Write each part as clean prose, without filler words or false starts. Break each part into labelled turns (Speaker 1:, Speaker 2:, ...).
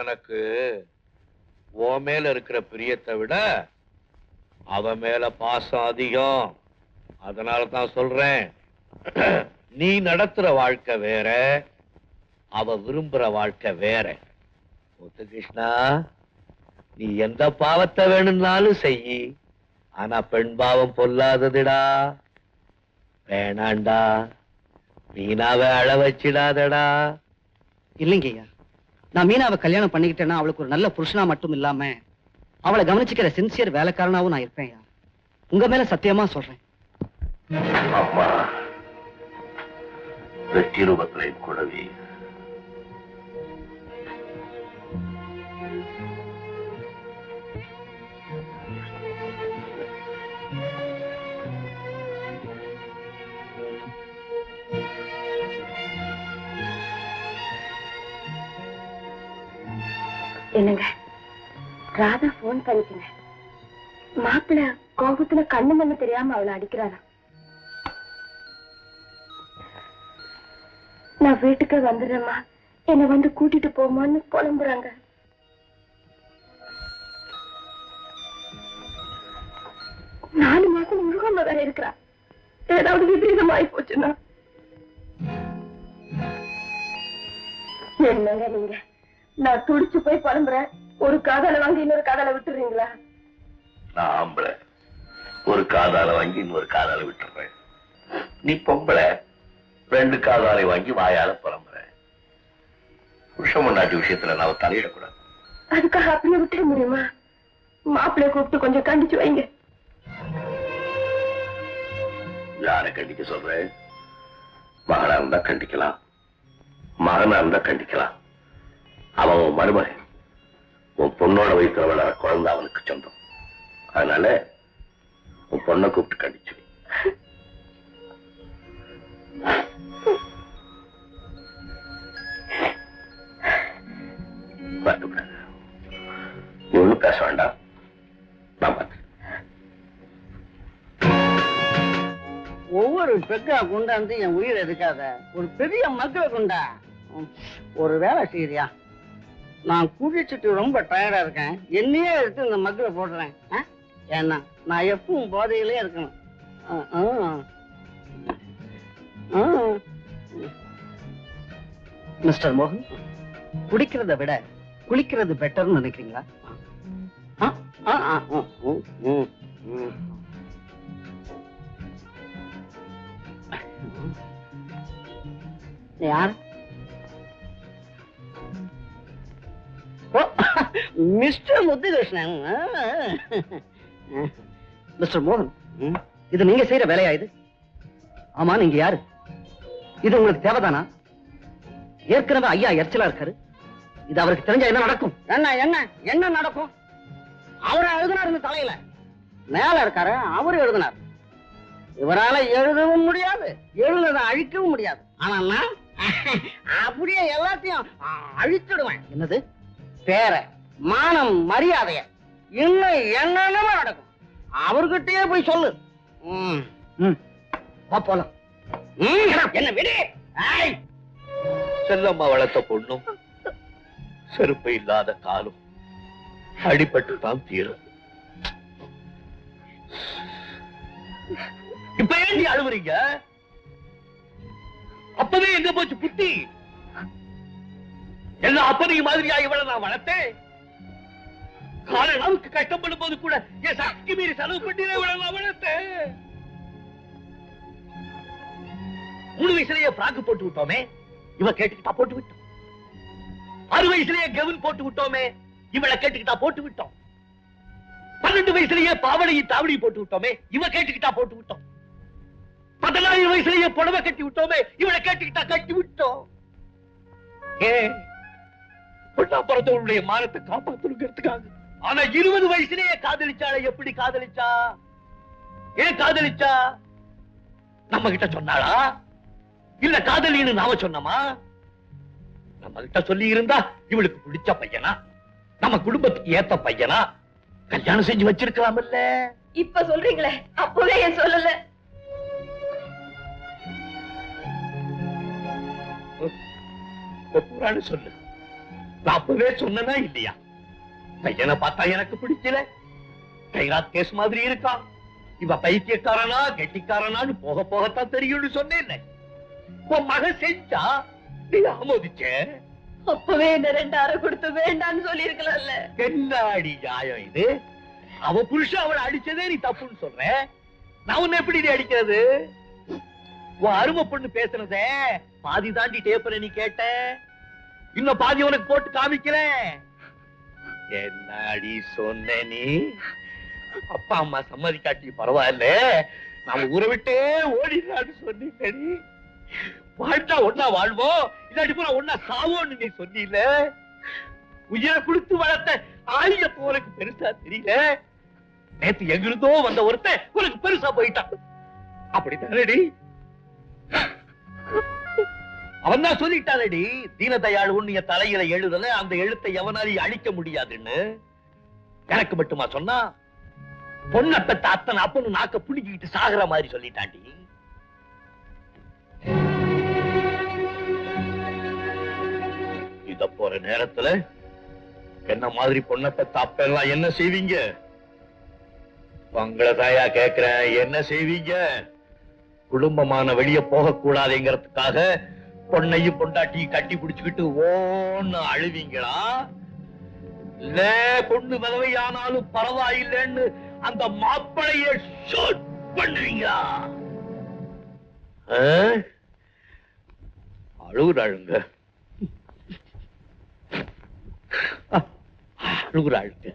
Speaker 1: எனக்கு உன் மேல இருக்கிற பிரியத்தை விட அவ மேல பாசம் அதிகம். அதனால தான் சொல்றேன், நீ நடத்துற வாழ்க்கை வேற, அவ விரும்புற வாழ்க்கை வேற. முத்துகிருஷ்ணா, நீ எந்த பாவத்தை வேணும்னாலும் செய்யி, ஆனா பெண் பாவம் பொல்லாததுடா. வேணாண்டா, மீனாவை அழ வச்சிடாதடா.
Speaker 2: இல்லைங்க ஐயா, நான் மீனாவை கல்யாணம் பண்ணிக்கிட்டேன்னா அவளுக்கு ஒரு நல்ல புருஷனா மட்டும் இல்லாம அவளை கவனிச்சுக்கிற சின்சியர் வேலைக்காரனாவும் நான் இருப்பேன் ஐயா. உங்க மேல சத்தியமா சொல்றேன்.
Speaker 1: அம்மா, வெற்றி ரூபத்திலே கூடவே
Speaker 3: என்னங்க, ராதா போன் பண்ணிக்கங்க. மாப்பிள்ள கோபத்துல கண்ணு மண்ணு தெரியாம அவளை அடிக்கிறாரா. நான் வீட்டுக்கு வந்துடுறேம்மா, என்னை வந்து கூட்டிட்டு போமான்னு புலம்புறாங்க. நாலு மாசம் முழுகாம வேற இருக்கிறா. ஏதாவது விபரீதம் ஆகி போச்சுன்னா என்னங்க நீங்க? நான் துடிச்சு போய் புலம்புறேன், ஒரு காதால வாங்கி இன்னொரு காதால விட்டுறீங்களா?
Speaker 1: நான் ஆம்பளை, ஒரு காதால வாங்கி இன்னொரு காதால விட்டுறேன். நீ பொம்பளை, ரெண்டு காதாலை வாங்கி வாயால புலம்புற. புருஷன் பொண்டாட்டி விஷயத்துல நான் தலையிடக்கூடாது.
Speaker 3: அதுக்காக அப்படியே விட்டுற முடியுமா? மாப்பிள்ளைய கூப்பிட்டு கொஞ்சம் கண்டிச்சு வைங்க.
Speaker 1: யாரை கண்டிக்க சொல்றேன்? மகனா இருந்தா கண்டிக்கலாம், மகனா இருந்தா கண்டிக்கலாம். அவன் உன் மருமகன், உன் பொண்ணோட வயிற்றுல வளர குழந்தை அவனுக்கு சொந்தம். அதனால உன் பொண்ணை கூப்பிட்டு கண்டிச்சு. நீ ஒன்னும் பேச வேண்டாம், நான் பார்த்து.
Speaker 2: ஒவ்வொரு பெக்கா கொண்டாந்து என் உயிர் எடுக்காத, ஒரு பெரிய மக்களை கொண்டா. ஒரு வேலை செய்யறியா? நான் குடிச்சிட்டு ரொம்ப டயர்டா இருக்கேன், என்னையே எடுத்து இந்த மக்களை போடுறேன். ஏன்னா நான் எப்பவும் போதையிலே இருக்கணும். மிஸ்டர் மோகன், குடிக்கிறத விட குளிக்கிறது பெட்டர்னு நினைக்கிறீங்களா? யார்? மிஸ்டர் முத்துகிருஷ்ணன். மிஸ்டர் மோகன், இது நீங்க செய்யற வேலையா இது? ஆமா, நீங்க யாரு? இது உங்களுக்கு தேவைதானா? ஏற்கனவே ஐயா எரிச்சலா இருக்காரு. இது அவருக்கு தெரிஞ்சா என்ன நடக்கும்? என்ன என்ன என்ன நடக்கும்? அவரை எழுதினார் தலையில, மேல இருக்காரு அவரு எழுதினார். இவரால எழுதவும் முடியாது, எழுதுனதை அழிக்கவும் முடியாது. ஆனா நான் அப்படியே எல்லாத்தையும் அழிச்சிடுவேன். என்னது? பேர, மானம், மரியாதைய, இன்னும் என்னென்ன நடக்கும். அவர்கிட்டயே போய் சொல்லு. போலாம். என்ன விடு.
Speaker 1: செல்லம்மா வளர்த்த பொண்ணும் செருப்பு இல்லாத காலும் அடிபட்டு தான் தீரும். இப்ப ஏன் அழுவுறீங்க? அப்பவே எங்க போச்சு புத்தி? எல்லாம் அப்பனைய மாதிரியா இவ்வளவு நான் வளர்த்தேன். கால அளவுக்கு கஷ்டப்படும் போது கூட என் சக்தி மீறி செலவு பண்ணி இவ்வளவு நான் வளர்த்தேன். 3 வயசுலயே பிராக்கு போட்டு விட்டோமே, இவ கேட்டுக்கிட்டா போட்டு விட்டோம். 6 வயசுலயே கெவன் போட்டு விட்டோமே, இவளை கேட்டுக்கிட்டா போட்டு விட்டோம். 12 வயசுலயே பாவடையும் தாவடி போட்டு விட்டோமே, இவ கேட்டுக்கிட்டா போட்டு விட்டோம். 14 வயசுலயே புடவை கட்டி விட்டோமே, இவளை கேட்டுக்கிட்டா கட்டி விட்டோம். பொண்ணாப்புறத்தவளுடைய மானத்தை காப்பாத்துறதுக்காக. ஆனா 20 வயசுலயே காதலிச்சாளை எப்படி காதலிச்சா? ஏன் காதலிச்சா? நம்ம கிட்ட சொன்னாளா? இல்ல காதலின்னு நாம சொன்னோமா? நம்ம கிட்ட சொல்லி இருந்தா இவளுக்கு பிடிச்ச பையனா, நம்ம குடும்பத்துக்கு ஏத்த பையனா கல்யாணம் செஞ்சு வச்சிருக்கலாம். இல்ல
Speaker 3: இப்ப சொல்றீங்களே, அப்பவே ஏன் சொல்லல?
Speaker 1: புறான்னு சொல்லு. நான் அப்பவே சொன்னனா இல்லையா? பையனை பார்த்தா எனக்கு பிடிக்கல, கைராத் கேஸ் மாதிரி இருக்கான், இவ பைத்தியக்காரனா கெட்டிக்காரனான்னு போக போகத்தான் தெரியும்னு சொன்னேன். உன் மகன் செஞ்சா நீ ஆமோதிச்ச.
Speaker 3: அப்பவே என்ன 2 அறை கொடுத்து வேண்டான்னு சொல்லி இருக்கலாம்ல.
Speaker 1: என்னடி நியாயம் இது? அவ புருஷன் அவளை அடிச்சதே நீ தப்புன்னு சொல்ற, நான் உன்னை எப்படி நீ அடிக்கிறது? உன் அருமை பொண்ணு பேசுனதே பாதி தாண்டி டேப்பரை நீ கேட்ட, இன்னும் பாதி உனக்கு போட்டு காமிக்கிறேன். என்னடி சொன்ன நீ? அப்பா அம்மா சம்மதிக்காட்டி பரவாயில்ல, நாம ஊரை விட்டே ஓடிடலான்னு சொன்னீங்கடி. வாழ்ந்தா ஒன்னா வாழ்வோம், இல்லாட்டி போனா ஒன்னா சாவோன்னு நீ சொன்னீல. உயிரை கொடுத்து வளர்த்த ஆரியப்ப உனக்கு பெருசா தெரியல. நேத்து எங்கிருந்தோ வந்த ஒருத்தன் உனக்கு பெருசா போயிட்டான். அப்படித்தானடி? அவன் தான் சொல்லிட்டானடி, தீனதயாள் உன்னைய தலையில எழுதல, அந்த எழுத்தை எவனாலையும் அழிக்க முடியாதுன்னு. எனக்கு மட்டுமா சொன்னா? பொண்ணை பெத்த அத்தனை அப்பன்னு நாக்க புடிக்கிட்டு சாகுற மாதிரி சொல்லிட்டாண்டி. இத போற நேரத்துல என்ன மாதிரி பொண்ணை பெத்த அப்ப எல்லாம் என்ன செய்வீங்க? உங்களை தாயா கேக்குறேன், என்ன செய்வீங்க? குடும்பமான வெளிய போக கூடாதுங்கிறதுக்காக பொண்ணையும் பொண்டாட்டி கட்டி பிடிச்சுக்கிட்டு ஓன்னு அழுவீங்களா? இல்ல பொண்ணு விதவை ஆனாலும் பரவாயில்லைன்னு அந்த மாப்பிளைய ஷூட் பண்ணுவீங்களா? அழுகுறாளுங்க, அழுகுறாளுங்க.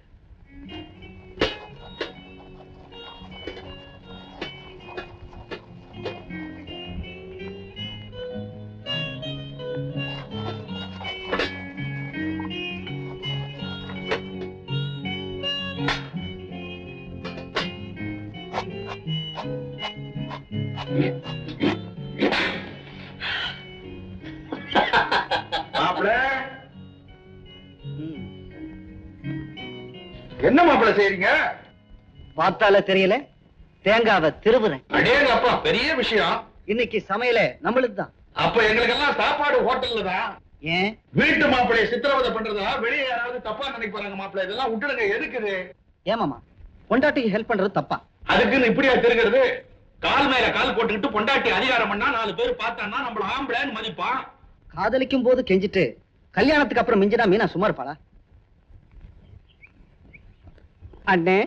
Speaker 4: என்ன மாப்பிள்ள செய்றீங்க?
Speaker 2: பார்த்தால தெரியல, தேங்காவை திருவுறேன்.
Speaker 4: அடேங்கப்பா, பெரிய விஷயம்.
Speaker 2: இன்னைக்கு சமையல நம்மளுக்கு தான்.
Speaker 4: அப்ப எங்களுக்கு எல்லாம் சாப்பாடு ஹோட்டல்ல தான்.
Speaker 2: ஏன்
Speaker 4: வீட்டு மாப்பிளைய சித்திரவதை பண்றதா வெளியே யாராவது தப்பா நினைப்பாங்க மாப்பிள்ள. இதெல்லாம் விட்டுடுங்க, எதுக்குது?
Speaker 2: ஏமாமா பொண்டாட்டிக்கு ஹெல்ப் பண்றது தப்பா?
Speaker 4: அதுக்குன்னு இப்படியா திருக்கிறது? கால் மேல கால் போட்டுக்கிட்டு பொண்டாட்டி அதிகாரம் பண்ணா 4 பேர் பார்த்தான்னா நம்மள ஆம்பளைன்னு மதிப்பான்.
Speaker 2: காதலிக்கும் போது கெஞ்சிட்டு கல்யாணத்துக்கு அப்புறம் மிஞ்சினா மீனா சும்மா இருப்பாளா?
Speaker 5: அண்ணே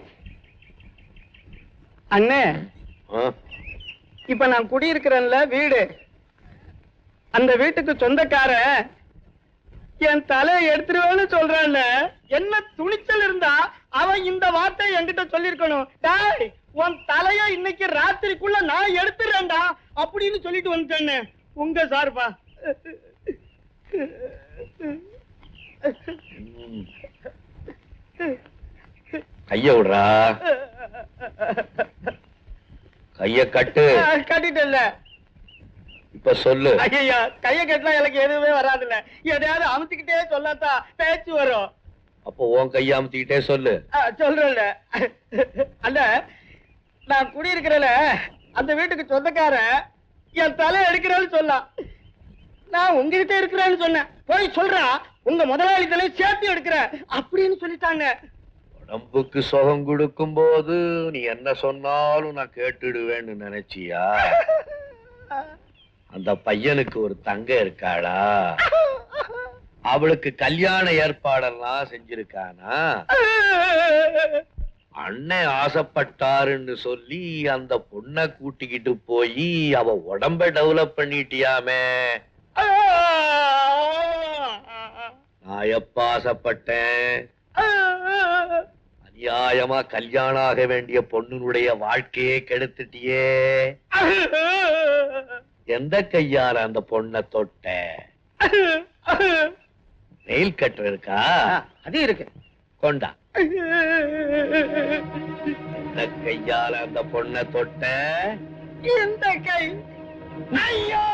Speaker 5: அண்ணே, இப்ப நான் குடியிருக்கிறேன்ல வீடு, அந்த வீட்டுக்கு சொந்தக்கார என் தலையை எடுத்துருவேன்னு சொல்றான். என்ன துணிச்சல் இருந்தா அவன் இந்த வார்த்தை என்கிட்ட சொல்லிருக்கணும். டேய், உன் தலைய இன்னைக்கு ராத்திரிக்குள்ள நான் எடுத்துறேன்டா அப்படின்னு சொல்லிட்டு வந்துட்டேன்னு. உங்க சார்பா
Speaker 1: கைய விடுறா, கைய கட்டு.
Speaker 5: கட்டிட்டல.
Speaker 1: இப்ப சொல்லு.
Speaker 5: ஐயா, கைய கட்டினா எனக்கு எதுவுமே வராதுல்ல, எதையாவது அமுத்திக்கிட்டே சொல்லாத்தா பேச்சு வரும்.
Speaker 1: அப்போ உன் கைய அமுத்திக்கிட்டே சொல்லு.
Speaker 5: சொல்றேன்ல. அல்ல, நான் குடியிருக்கிறேன்ல, அந்த வீட்டுக்கு சொந்தக்காரன் என் தலை எடுக்கிறேன்னு சொல்லலாம். நான் உங்ககிட்ட இருக்கிறேன்னு சொன்னேன். போய் சொல்றா, உங்க முதலாளி தலை சேர்த்து எடுக்கிற அப்படின்னு சொல்லிட்டாங்க.
Speaker 1: உடம்புக்கு சுகம் கொடுக்கும் போது நீ என்ன சொன்னாலும் நான் கேட்டுடுவேன்னு நினைச்சியா? அந்த பையனுக்கு ஒரு தங்க இருக்காளா? அவளுக்கு கல்யாண ஏற்பாடெல்லாம் செஞ்சிருக்கானா? அண்ணன் ஆசைப்பட்டாருன்னு சொல்லி அந்த பொண்ணை கூட்டிக்கிட்டு போய் அவ உடம்ப டெவலப் பண்ணிட்டியாமே. நான் எப்ப ஆசைப்பட்டேன்? அநியாயமா கல்யாணம் ஆக வேண்டிய பொண்ணுடைய வாழ்க்கையே கெடுத்துட்டியே. எந்த கையால அந்த பொண்ணை தொட்ட? நெயில் கட்டர் இருக்கா?
Speaker 2: அது இருக்கு,
Speaker 1: கொண்டா. எந்த கையால அந்த பொண்ணை தொட்ட?
Speaker 5: இந்த கை. ஐயோ!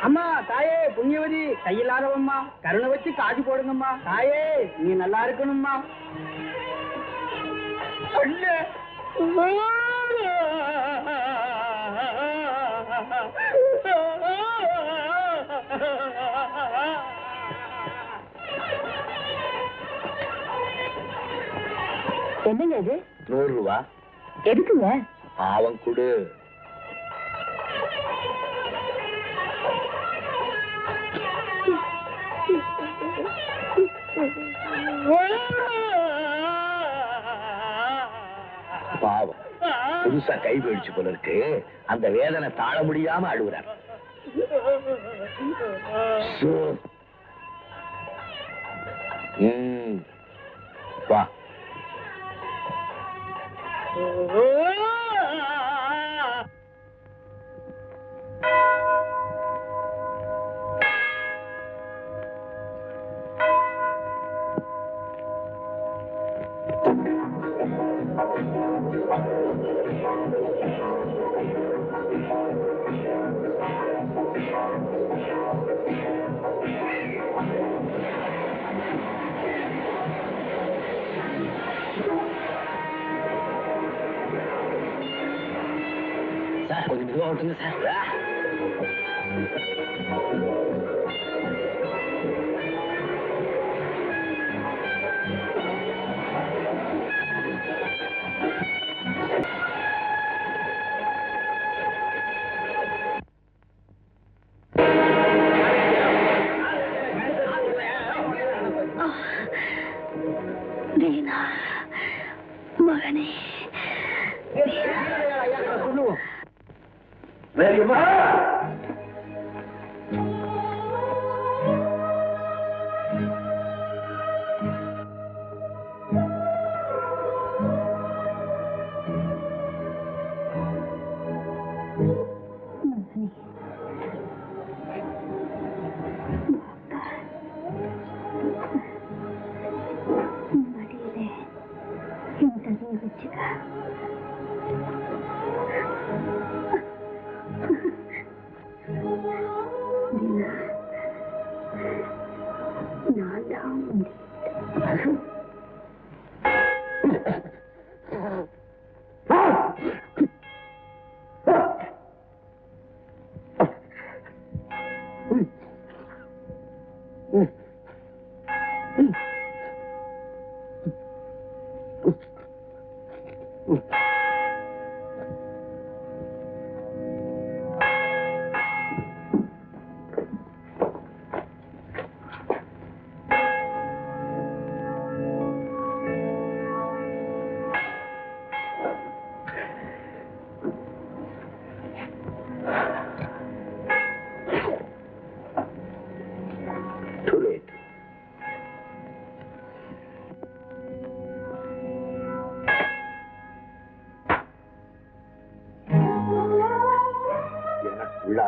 Speaker 5: அம்மா, தாயே புண்ணியவதி, கையில்லாதவம்மா, கருணை வச்சு காஜு போடுங்கம்மா. தாயே, நீ நல்லா இருக்கணும்மா. அண்ணே.
Speaker 3: என்னங்க இது?
Speaker 1: 100 ரூபா.
Speaker 3: எதுக்குங்க?
Speaker 1: அவன் கொடு. பாவம், புதுசா கை போயிடுச்சு போல இருக்கு. அந்த வேதனை தாழ முடியாம அழுகுறார். வா. சார் கொஞ்சம் மெதுவா ஓட்டுங்க சார்.
Speaker 3: வீணா மகனே,
Speaker 1: சொல்லுவோம். வேரியம்மா,
Speaker 3: மடியிலே இந்த வச்சுக்க. நான் தான்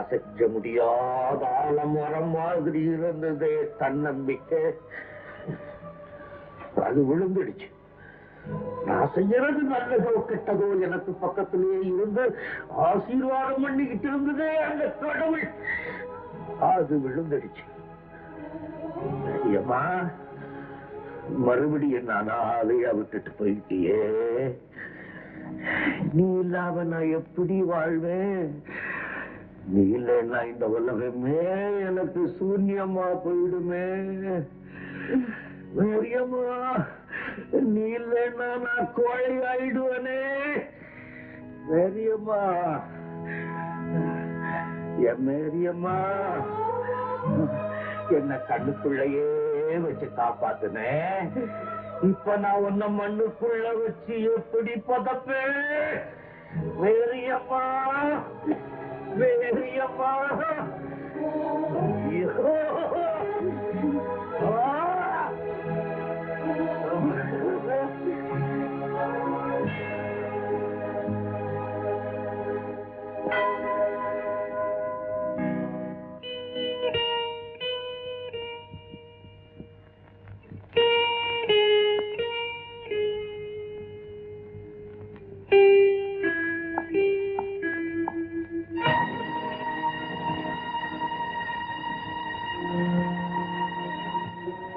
Speaker 3: அசைக்க முடியாத ஆலமரம் மாதிரி இருந்ததே தன்னம்பிக்கை. அது விழுந்துடுச்சு. நான் செய்யறது நல்லதோ கெட்டதோ எனக்கு பக்கத்திலேயே இருந்து ஆசீர்வாதம் பண்ணிக்கிட்டு இருந்ததே அந்த கடவுள். அது விழுந்துடுச்சு. ஐயம்மா, மறுபடியும் நான் அதையா விட்டுட்டு போயிட்டியே. நீ இல்லாம நான் எப்படி வாழ்வேன்? நீ இல்லைன்னா இந்த உலகமே எனக்கு சூன்யமா போயிடுமே. மேரியம்மா, நீ இல்லைன்னா நான் கோழை ஆயிடுவனே. மேரியம்மா, என் மேரியம்மா, என்ன கண்ணுக்குள்ளையே வச்சு காப்பாத்துனேன். இப்ப நான் உன்ன மண்ணுக்குள்ள வச்சு எப்படி பதப்பேன்? மேரியம்மா, மேரியம்மா.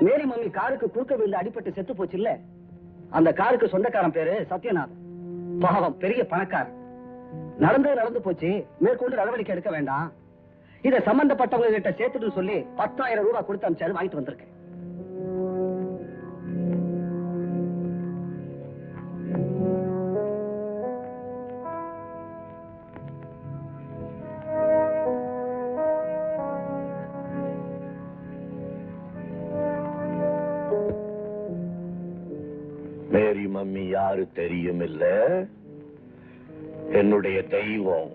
Speaker 2: மேரி மம்மி காருக்கு குறுக்க விழுந்து அடிபட்டு செத்து போச்சு இல்ல, அந்த காருக்கு சொந்தக்காரன் பேரு சத்யநாத். பாவம், பெரிய பணக்காரன். நடந்து போச்சு, மேற்கொண்டு நடவடிக்கை எடுக்க வேண்டாம், இத சம்பந்தப்பட்டவங்க கிட்ட சேர்த்துட்டு சொல்லி 10,000 ரூபாய் கொடுத்து அனுப்பிச்சாரு. வாங்கிட்டு வந்திருக்கேன்.
Speaker 1: மம்மி யாரு தெரியும் இல்ல? என்னுடைய தெய்வம்.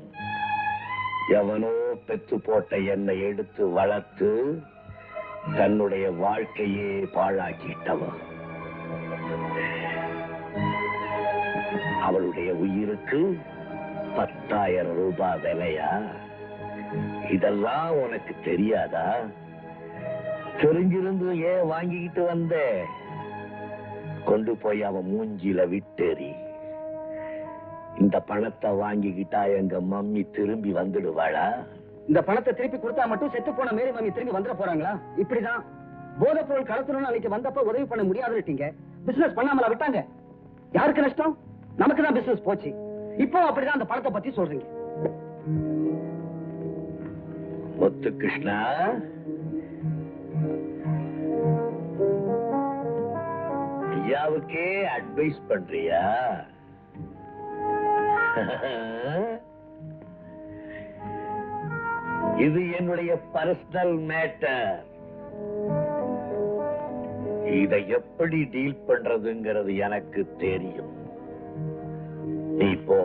Speaker 1: எவனோ பெத்து போட்ட என்னை எடுத்து வளர்த்து தன்னுடைய வாழ்க்கையே பாழாக்கிட்டவன். அவளுடைய உயிருக்கு 10,000 ரூபாய் விலையா? இதெல்லாம் உனக்கு தெரியாதா? தெரிஞ்சிருந்து ஏன் வாங்கிக்கிட்டு வந்த? கொண்டு போய் அவன் மூஞ்சில விட்டேறி. இந்த பணத்தை வாங்கிக்கிட்டா எங்க மம்மி திரும்பி வந்துடுவாளா?
Speaker 2: இந்த பணத்தை திருப்பி கொடுத்தா மட்டும் செத்து போன மேரி மம்மி திரும்பி வந்துட போறாங்களா? இப்படிதான் போதைப் பொருள் கடத்தணும்னு அன்னைக்கு வந்தப்ப உதவி பண்ண முடியாதுட்டீங்க. பிசினஸ் பண்ணாமலா விட்டாங்க? யாருக்கு நஷ்டம்? நமக்கு தான் பிசினஸ் போச்சு. இப்போ அப்படிதான் அந்த பணத்தை பத்தி சொல்றீங்க.
Speaker 1: முத்து கிருஷ்ணா, ஐயாவுக்கே அட்வைஸ் பண்றியா? இது என்னுடைய பர்சனல் மேட்டர். இதை எப்படி டீல் பண்றதுங்கிறது எனக்கு தெரியும். நீ போ.